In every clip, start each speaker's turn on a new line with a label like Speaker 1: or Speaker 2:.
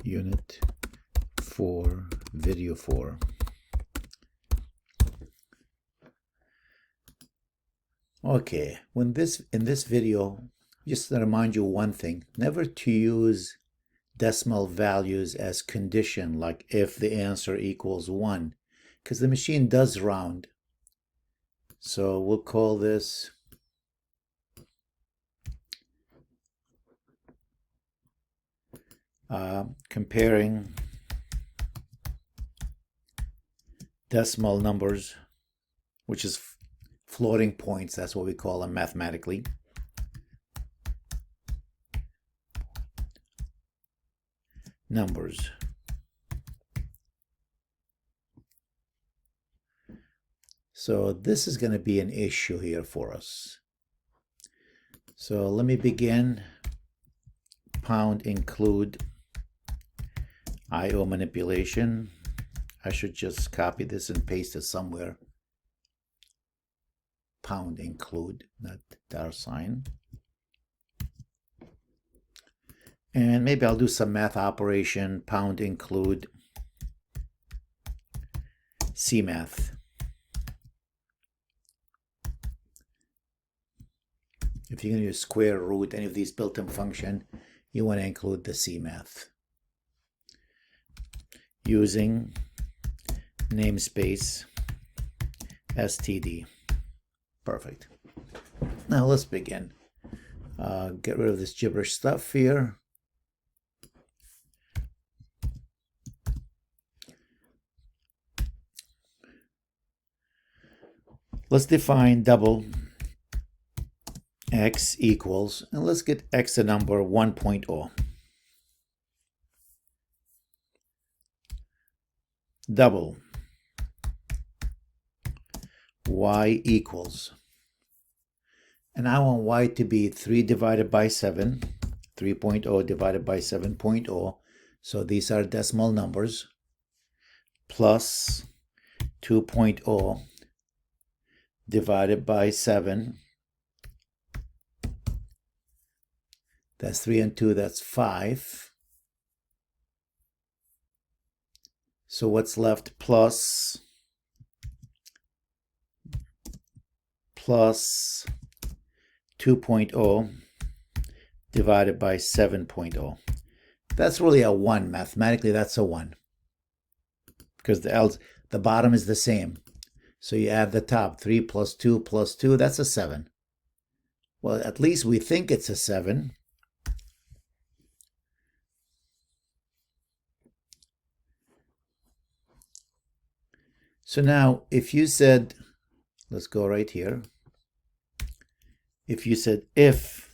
Speaker 1: Unit 4, Video 4. Okay, in this video, just to remind you one thing, never to use decimal values as condition, like if the answer equals 1, because the machine does round. So we'll call this comparing decimal numbers, which is floating points. That's what we call them mathematically. Numbers. So this is going to be an issue here for us. So let me begin. Pound include IO manipulation. I should just copy this and paste it somewhere. Pound include, not $sign. And maybe I'll do some math operation. Pound include CMath. If you're going to use square root, any of these built-in function, you want to include the CMath. Using namespace std. Perfect. Now let's begin. Get rid of this gibberish stuff here. Let's define double x equals, and let's get x a number 1.0. Double y equals, and I want y to be 3 divided by 7, 3.0 divided by 7.0, so these are decimal numbers, plus 2.0 divided by 7, that's 3 and 2, that's 5. So what's left? Plus 2.0 divided by 7.0. That's really a 1. Mathematically, that's a 1. Because the bottom is the same. So you add the top. 3 plus 2 plus 2, that's a 7. Well, at least we think it's a 7. So now, if you said, let's go right here. If you said if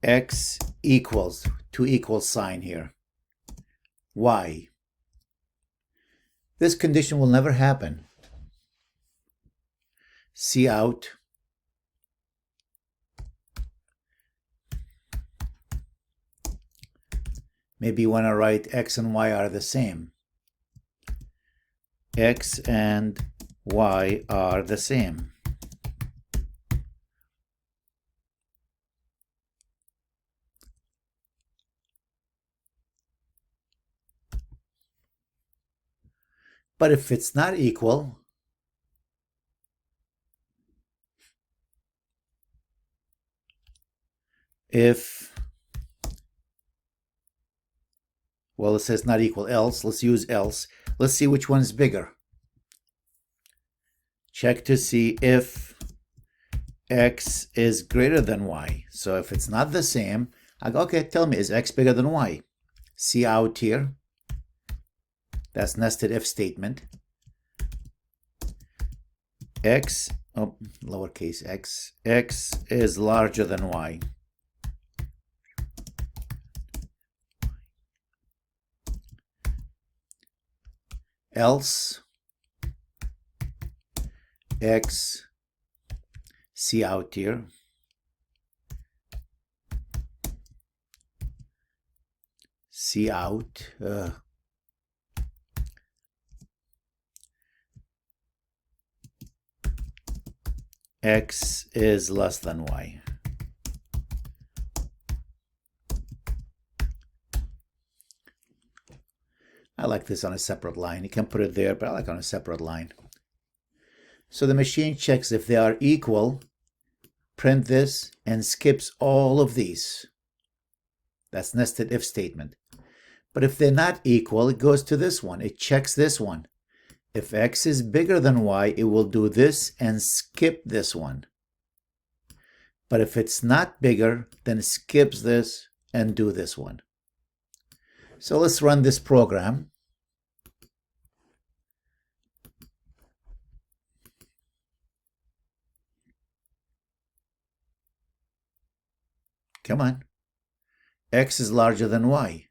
Speaker 1: x equals, two equal sign here, y, this condition will never happen. See out. Maybe you want to write x and y are the same. X and y are the same. But if it's not equal, well, it says not equal, else. Let's use else. Let's see which one is bigger. Check to see if x is greater than y. So if it's not the same, I go, okay, tell me, is x bigger than y? See out here. That's nested if statement. X, lowercase x, x is larger than y. Else x, see out here, see out, x is less than y. I like this on a separate line. You can put it there, but I like it on a separate line. So the machine checks if they are equal, print this, and skips all of these. That's nested if statement. But if they're not equal, it goes to this one. It checks this one. If x is bigger than y, it will do this and skip this one. But if it's not bigger, then it skips this and do this one. So let's run this program. Come on. X is larger than y.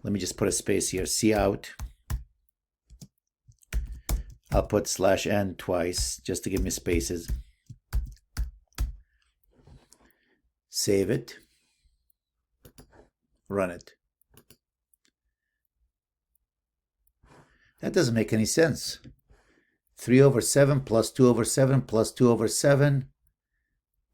Speaker 1: Let me just put a space here. Cout. I'll put /n twice just to give me spaces. Save it. Run it. That doesn't make any sense. 3/7 plus 2/7 plus 2/7.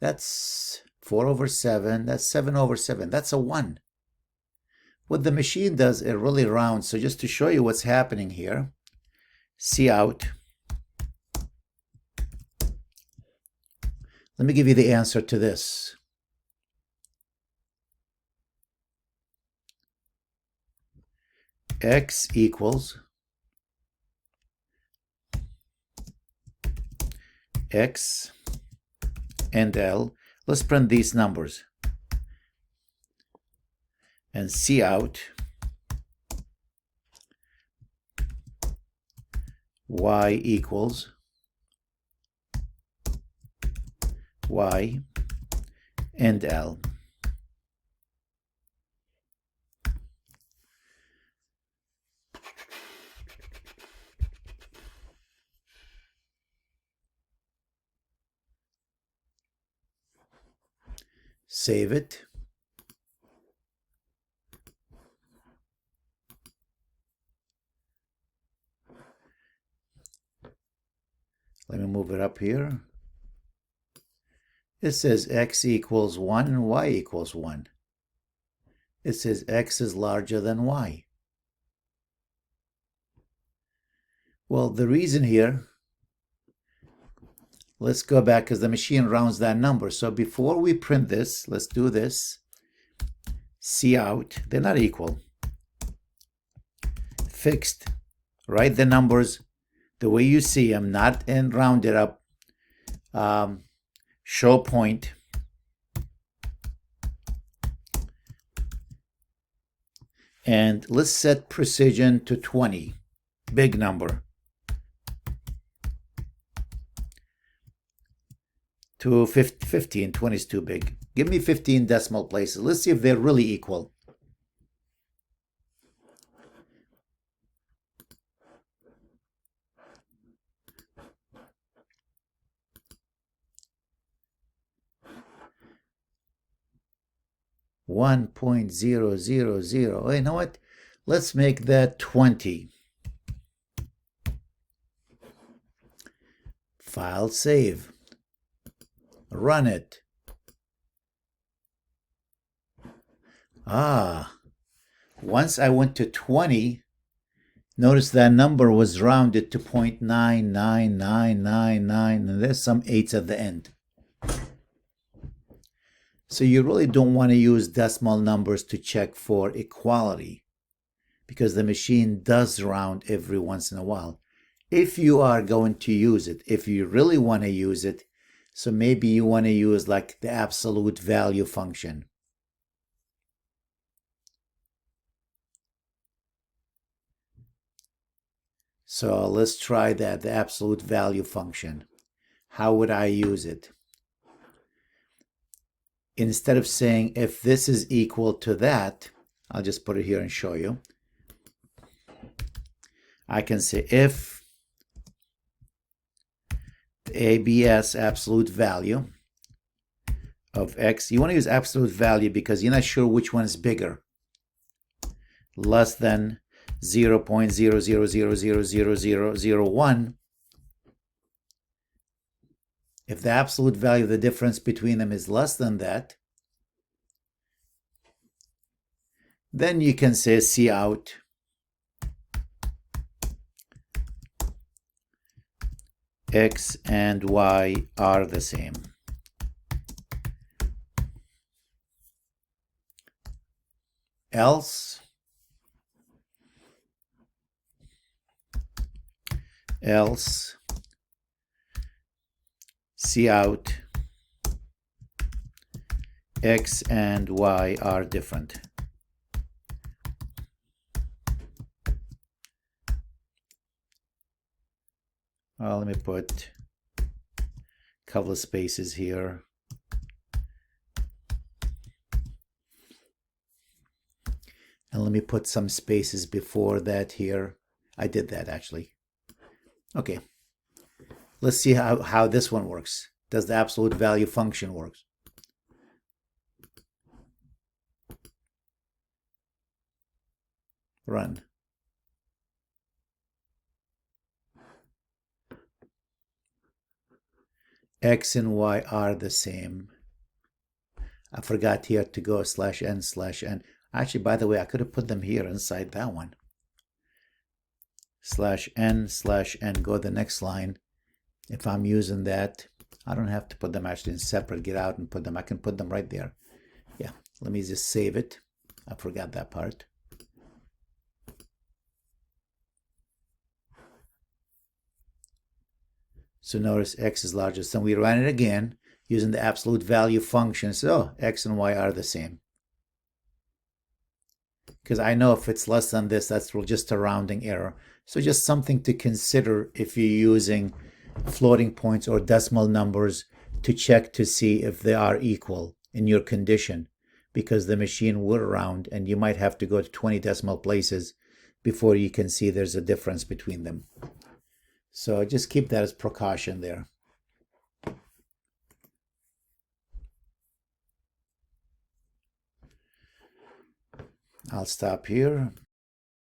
Speaker 1: That's 4/7. That's 7/7. That's a 1. What the machine does, it really rounds. So just to show you what's happening here, cout. Let me give you the answer to this. X equals X and L. Let's print these numbers. And cout y equals y and L. Save it. Let me move it up here. It says x equals 1 and y equals 1. It says x is larger than y. Well, the reason here, let's go back because the machine rounds that number. So before we print this, let's do this. Cout, they're not equal. Fixed. Write the numbers the way you see them, not and round it up. Show point. And let's set precision to 20. Big number. To 15. 20 is too big. Give me 15 decimal places. Let's see if they're really equal. $1.000. You know what? Let's make that 20. File, save. Run it. Once I went to 20, notice that number was rounded to 0.99999, and there's some 8s at the end. So you really don't want to use decimal numbers to check for equality, because the machine does round every once in a while. If you are going to use it, if you really want to use it, so maybe you want to use like the absolute value function. So let's try that, the absolute value function. How would I use it? Instead of saying if this is equal to that, I'll just put it here and show you. I can say if the ABS absolute value of X, you want to use absolute value because you're not sure which one is bigger, less than 0.00000001. If the absolute value of the difference between them is less than that, Then you can say cout x and y are the same. Else cout x and y are different. Well, let me put a couple of spaces here. And let me put some spaces before that here. I did that actually. Okay. Let's see how this one works. Does the absolute value function work? Run. X and Y are the same. I forgot here to go /n/n. Actually, by the way, I could have put them here inside that one. /n/n, go the next line. If I'm using that, I don't have to put them actually in separate. Get out and put them. I can put them right there. Yeah, let me just save it. I forgot that part. So notice x is larger. So we run it again using the absolute value function. So x and y are the same. Because I know if it's less than this, that's just a rounding error. So just something to consider if you're using floating points or decimal numbers to check to see if they are equal in your condition, because the machine will round and you might have to go to 20 decimal places before you can see there's a difference between them. So just keep that as precaution there. I'll stop here.